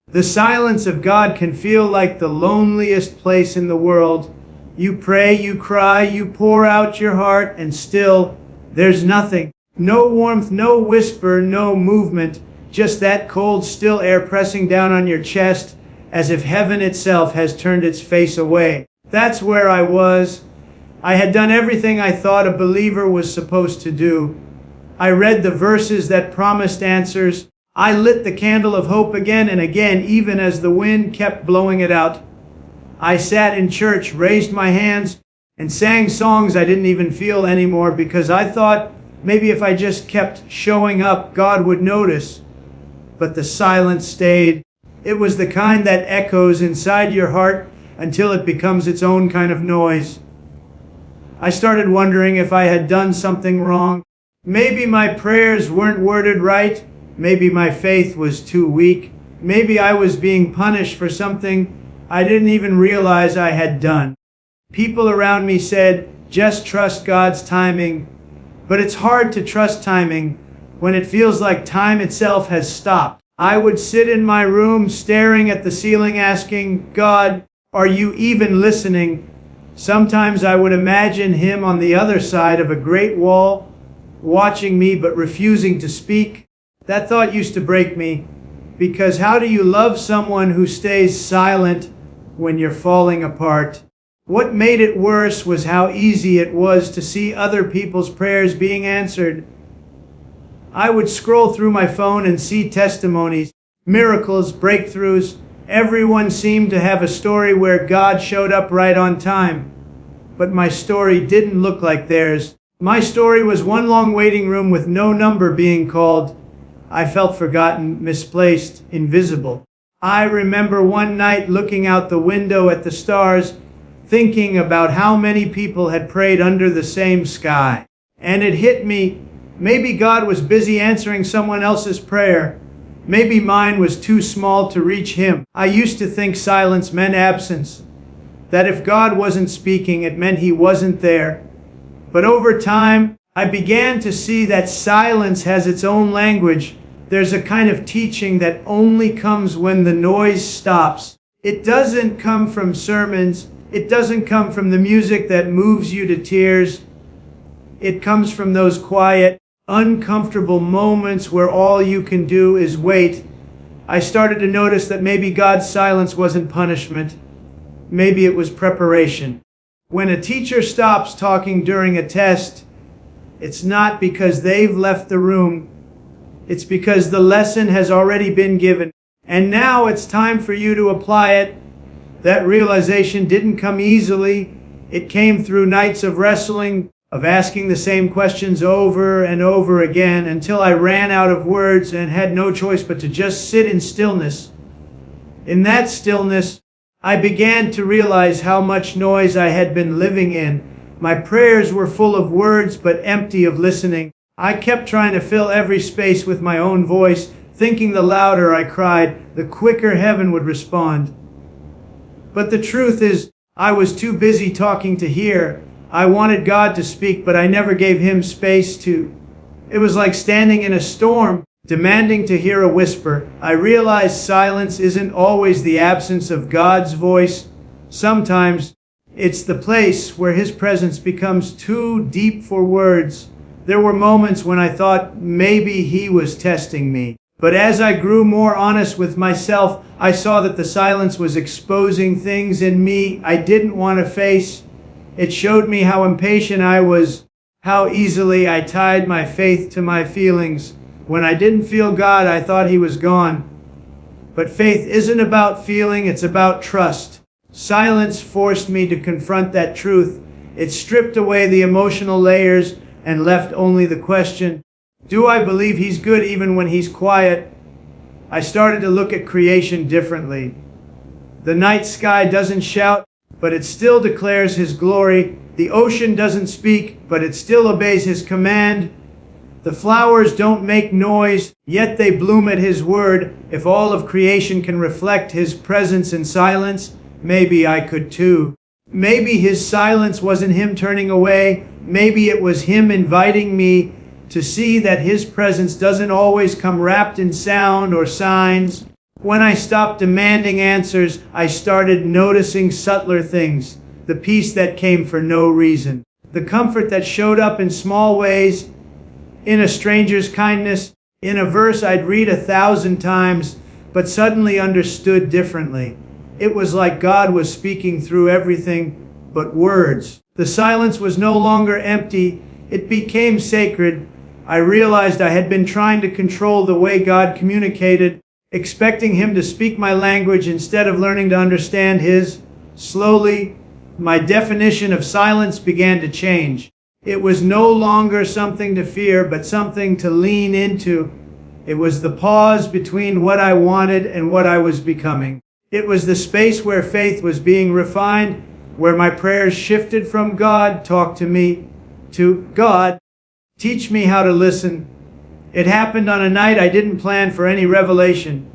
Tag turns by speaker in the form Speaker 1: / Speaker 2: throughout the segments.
Speaker 1: The silence of God can feel like the loneliest place in the world. You pray, you cry, you pour out your heart, and still, there's nothing. No warmth, no whisper, no movement, just that cold, still air pressing down on your chest, as if heaven itself has turned its face away. That's where I was. I had done everything I thought a believer was supposed to do. I read the verses that promised answers. I lit the candle of hope again and again, even as the wind kept blowing it out. I sat in church, raised my hands, and sang songs I didn't even feel anymore because I thought maybe if I just kept showing up, God would notice. But the silence stayed. It was the kind that echoes inside your heart until it becomes its own kind of noise. I started wondering if I had done something wrong. Maybe my prayers weren't worded right. Maybe my faith was too weak. Maybe I was being punished for something I didn't even realize I had done. People around me said, just trust God's timing. But it's hard to trust timing when it feels like time itself has stopped. I would sit in my room staring at the ceiling asking, God, are you even listening? Sometimes I would imagine him on the other side of a great wall, watching me but refusing to speak. That thought used to break me, because how do you love someone who stays silent when you're falling apart? What made it worse was how easy it was to see other people's prayers being answered. I would scroll through my phone and see testimonies, miracles, breakthroughs. Everyone seemed to have a story where God showed up right on time. But my story didn't look like theirs. My story was one long waiting room with no number being called. I felt forgotten, misplaced, invisible. I remember one night looking out the window at the stars, thinking about how many people had prayed under the same sky. And it hit me, maybe God was busy answering someone else's prayer. Maybe mine was too small to reach him. I used to think silence meant absence, that if God wasn't speaking, it meant he wasn't there. But over time, I began to see that silence has its own language. There's a kind of teaching that only comes when the noise stops. It doesn't come from sermons. It doesn't come from the music that moves you to tears. It comes from those quiet, uncomfortable moments where all you can do is wait. I started to notice that maybe God's silence wasn't punishment. Maybe it was preparation. When a teacher stops talking during a test, it's not because they've left the room. It's because the lesson has already been given. And now it's time for you to apply it. That realization didn't come easily. It came through nights of wrestling, of asking the same questions over and over again until I ran out of words and had no choice but to just sit in stillness. In that stillness, I began to realize how much noise I had been living in. My prayers were full of words but empty of listening. I kept trying to fill every space with my own voice, thinking the louder I cried, the quicker heaven would respond. But the truth is, I was too busy talking to hear. I wanted God to speak, but I never gave him space to. It was like standing in a storm, demanding to hear a whisper. I realized silence isn't always the absence of God's voice. Sometimes it's the place where his presence becomes too deep for words. There were moments when I thought maybe he was testing me. But as I grew more honest with myself, I saw that the silence was exposing things in me I didn't want to face. It showed me how impatient I was, how easily I tied my faith to my feelings. When I didn't feel God, I thought he was gone. But faith isn't about feeling, it's about trust. Silence forced me to confront that truth. It stripped away the emotional layers and left only the question, do I believe he's good even when he's quiet? I started to look at creation differently. The night sky doesn't shout, but it still declares his glory. The ocean doesn't speak, but it still obeys his command. The flowers don't make noise, yet they bloom at his word. If all of creation can reflect his presence in silence, maybe I could too. Maybe his silence wasn't him turning away. Maybe it was him inviting me to see that his presence doesn't always come wrapped in sound or signs. When I stopped demanding answers, I started noticing subtler things. The peace that came for no reason. The comfort that showed up in small ways, in a stranger's kindness, in a verse I'd read 1,000 times, but suddenly understood differently. It was like God was speaking through everything but words. The silence was no longer empty, it became sacred. I realized I had been trying to control the way God communicated, expecting Him to speak my language instead of learning to understand His. Slowly, my definition of silence began to change. It was no longer something to fear, but something to lean into. It was the pause between what I wanted and what I was becoming. It was the space where faith was being refined, where my prayers shifted from God, talk to me, to God, teach me how to listen. It happened on a night I didn't plan for any revelation.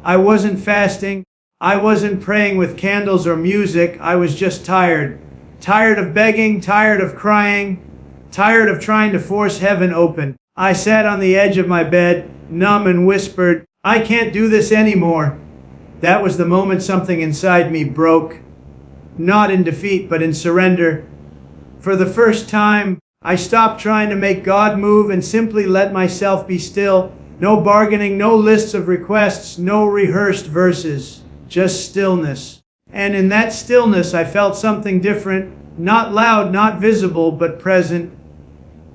Speaker 1: I wasn't fasting. I wasn't praying with candles or music. I was just tired. Tired of begging, tired of crying, tired of trying to force heaven open. I sat on the edge of my bed, numb, and whispered, "I can't do this anymore." That was the moment something inside me broke. Not in defeat, but in surrender. For the first time, I stopped trying to make God move and simply let myself be still. No bargaining, no lists of requests, no rehearsed verses, just stillness. And in that stillness, I felt something different, not loud, not visible, but present.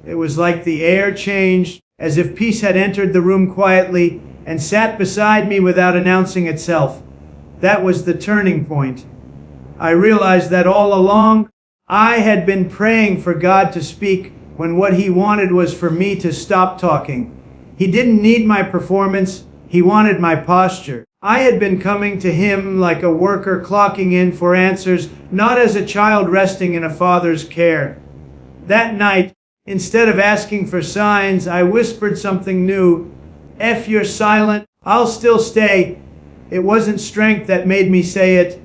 Speaker 1: It was like the air changed, as if peace had entered the room quietly and sat beside me without announcing itself. That was the turning point. I realized that all along, I had been praying for God to speak when what He wanted was for me to stop talking. He didn't need my performance, He wanted my posture. I had been coming to Him like a worker clocking in for answers, not as a child resting in a father's care. That night, instead of asking for signs, I whispered something new. "If you're silent, I'll still stay." It wasn't strength that made me say it.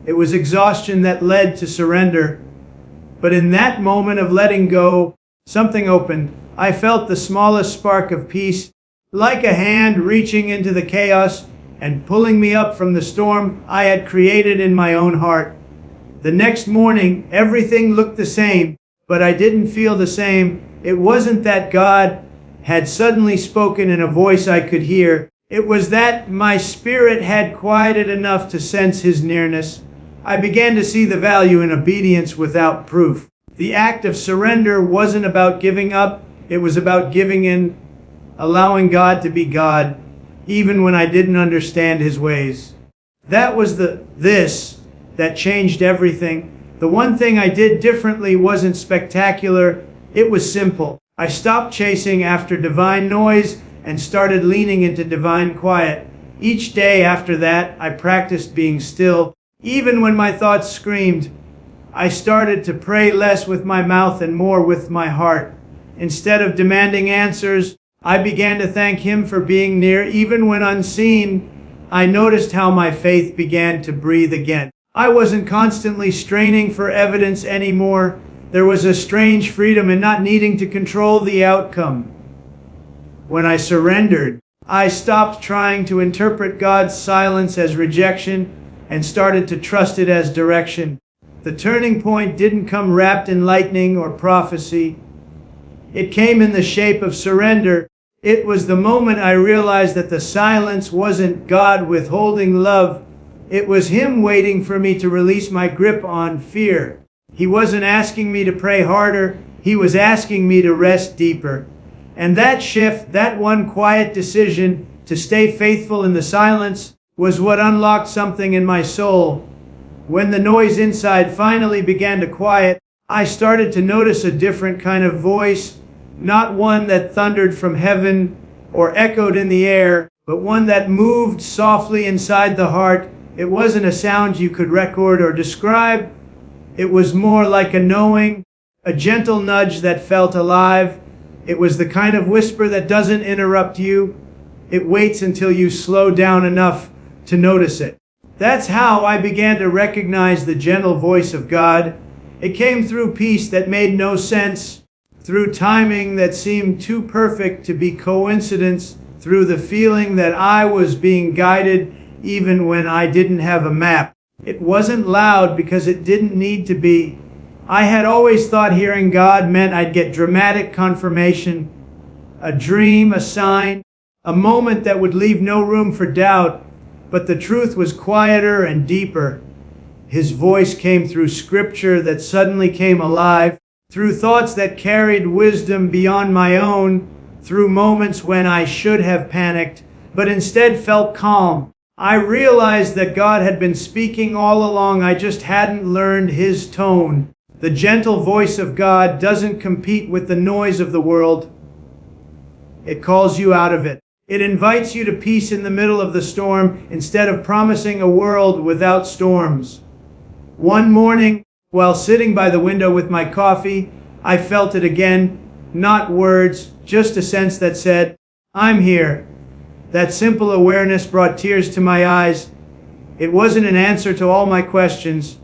Speaker 1: It was exhaustion that led to surrender. But in that moment of letting go, something opened. I felt the smallest spark of peace, like a hand reaching into the chaos and pulling me up from the storm I had created in my own heart. The next morning, everything looked the same, but I didn't feel the same. It wasn't that God had suddenly spoken in a voice I could hear. It was that my spirit had quieted enough to sense His nearness. I began to see the value in obedience without proof. The act of surrender wasn't about giving up, it was about giving in, allowing God to be God, even when I didn't understand His ways. That was this that changed everything. The one thing I did differently wasn't spectacular, it was simple. I stopped chasing after divine noise and started leaning into divine quiet. Each day after that, I practiced being still. Even when my thoughts screamed, I started to pray less with my mouth and more with my heart. Instead of demanding answers, I began to thank Him for being near. Even when unseen, I noticed how my faith began to breathe again. I wasn't constantly straining for evidence anymore. There was a strange freedom in not needing to control the outcome. When I surrendered, I stopped trying to interpret God's silence as rejection and started to trust it as direction. The turning point didn't come wrapped in lightning or prophecy. It came in the shape of surrender. It was the moment I realized that the silence wasn't God withholding love. It was Him waiting for me to release my grip on fear. He wasn't asking me to pray harder. He was asking me to rest deeper. And that shift, that one quiet decision to stay faithful in the silence, was what unlocked something in my soul. When the noise inside finally began to quiet, I started to notice a different kind of voice, not one that thundered from heaven or echoed in the air, but one that moved softly inside the heart. It wasn't a sound you could record or describe. It was more like a knowing, a gentle nudge that felt alive. It was the kind of whisper that doesn't interrupt you. It waits until you slow down enough to notice it. That's how I began to recognize the gentle voice of God. It came through peace that made no sense, through timing that seemed too perfect to be coincidence, through the feeling that I was being guided even when I didn't have a map. It wasn't loud because it didn't need to be. I had always thought hearing God meant I'd get dramatic confirmation, a dream, a sign, a moment that would leave no room for doubt. But the truth was quieter and deeper. His voice came through scripture that suddenly came alive, through thoughts that carried wisdom beyond my own, through moments when I should have panicked, but instead felt calm. I realized that God had been speaking all along. I just hadn't learned his tone. The gentle voice of God doesn't compete with the noise of the world. It calls you out of it. It invites you to peace in the middle of the storm instead of promising a world without storms. One morning, while sitting by the window with my coffee, I felt it again. Not words, just a sense that said, "I'm here." That simple awareness brought tears to my eyes. It wasn't an answer to all my questions,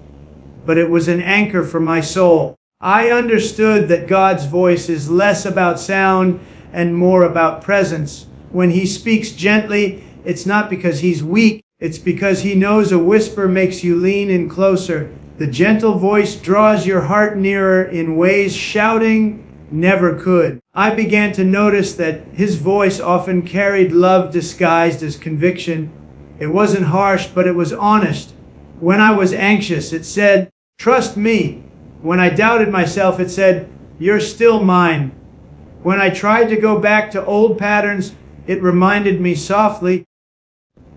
Speaker 1: but it was an anchor for my soul. I understood that God's voice is less about sound and more about presence. When he speaks gently, it's not because he's weak, it's because he knows a whisper makes you lean in closer. The gentle voice draws your heart nearer in ways shouting never could. I began to notice that his voice often carried love disguised as conviction. It wasn't harsh, but it was honest. When I was anxious, it said, "Trust me." When I doubted myself, it said, "You're still mine." When I tried to go back to old patterns, it reminded me softly,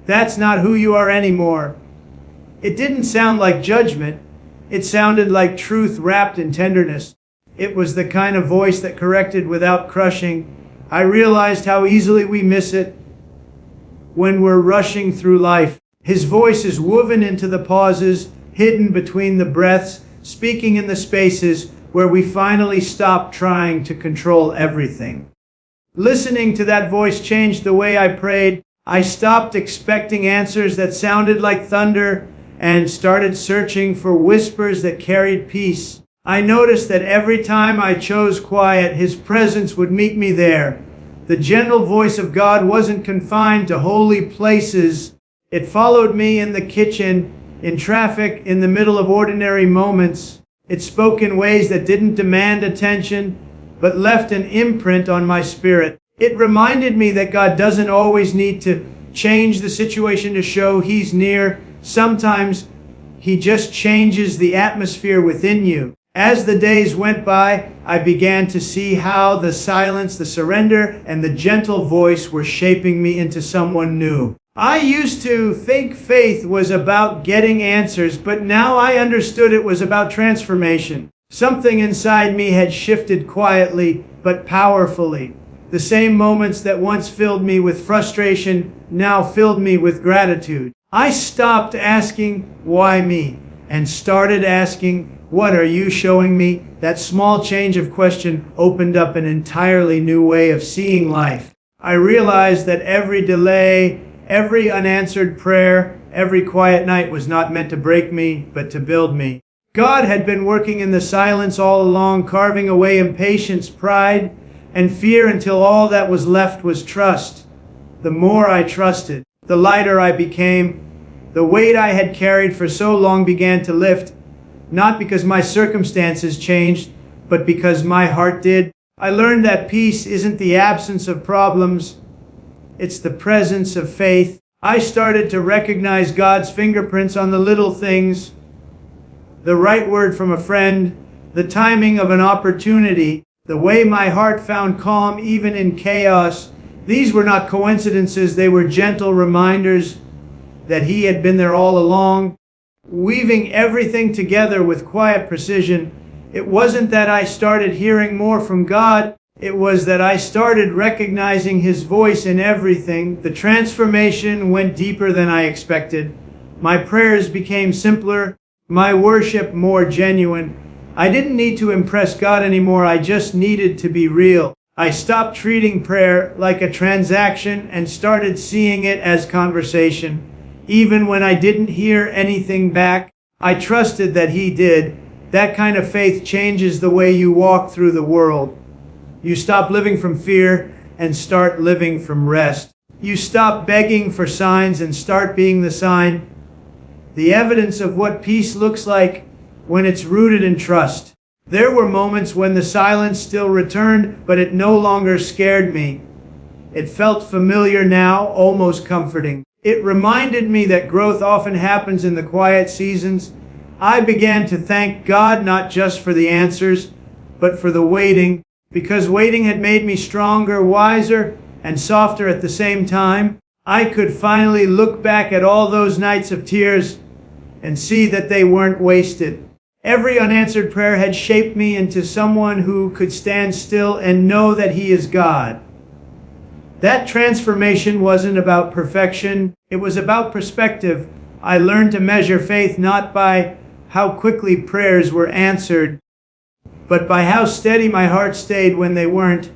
Speaker 1: "That's not who you are anymore." It didn't sound like judgment. It sounded like truth wrapped in tenderness. It was the kind of voice that corrected without crushing. I realized how easily we miss it when we're rushing through life. His voice is woven into the pauses, hidden between the breaths, speaking in the spaces where we finally stop trying to control everything. Listening to that voice changed the way I prayed. I stopped expecting answers that sounded like thunder and started searching for whispers that carried peace. I noticed that every time I chose quiet, his presence would meet me there. The gentle voice of God wasn't confined to holy places. It followed me in the kitchen, in traffic, in the middle of ordinary moments. It spoke in ways that didn't demand attention, but left an imprint on my spirit. It reminded me that God doesn't always need to change the situation to show he's near. Sometimes he just changes the atmosphere within you. As the days went by, I began to see how the silence, the surrender, and the gentle voice were shaping me into someone new. I used to think faith was about getting answers, but now I understood it was about transformation. Something inside me had shifted quietly but powerfully. The same moments that once filled me with frustration now filled me with gratitude. I stopped asking, "Why me?" and started asking, "What are you showing me?" That small change of question opened up an entirely new way of seeing life. I realized that every delay, every unanswered prayer, every quiet night was not meant to break me, but to build me. God had been working in the silence all along, carving away impatience, pride, and fear until all that was left was trust. The more I trusted, the lighter I became. The weight I had carried for so long began to lift, not because my circumstances changed, but because my heart did. I learned that peace isn't the absence of problems, it's the presence of faith. I started to recognize God's fingerprints on the little things, the right word from a friend, the timing of an opportunity, the way my heart found calm even in chaos. These were not coincidences, they were gentle reminders that he had been there all along, weaving everything together with quiet precision. It wasn't that I started hearing more from God, it was that I started recognizing his voice in everything. The transformation went deeper than I expected. My prayers became simpler, my worship more genuine. I didn't need to impress God anymore, I just needed to be real. I stopped treating prayer like a transaction and started seeing it as conversation. Even when I didn't hear anything back, I trusted that he did. That kind of faith changes the way you walk through the world. You stop living from fear and start living from rest. You stop begging for signs and start being the sign, the evidence of what peace looks like when it's rooted in trust. There were moments when the silence still returned, but it no longer scared me. It felt familiar now, almost comforting. It reminded me that growth often happens in the quiet seasons. I began to thank God not just for the answers, but for the waiting, because waiting had made me stronger, wiser, and softer at the same time. I could finally look back at all those nights of tears and see that they weren't wasted. Every unanswered prayer had shaped me into someone who could stand still and know that He is God. That transformation wasn't about perfection, it was about perspective. I learned to measure faith not by how quickly prayers were answered, but by how steady my heart stayed when they weren't.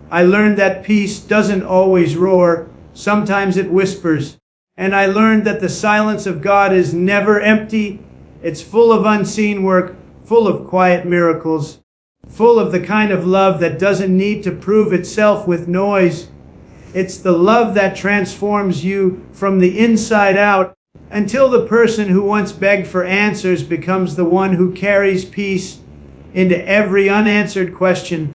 Speaker 1: I learned that peace doesn't always roar, sometimes it whispers. And I learned that the silence of God is never empty. It's full of unseen work, full of quiet miracles, full of the kind of love that doesn't need to prove itself with noise. It's the love that transforms you from the inside out until the person who once begged for answers becomes the one who carries peace into every unanswered question.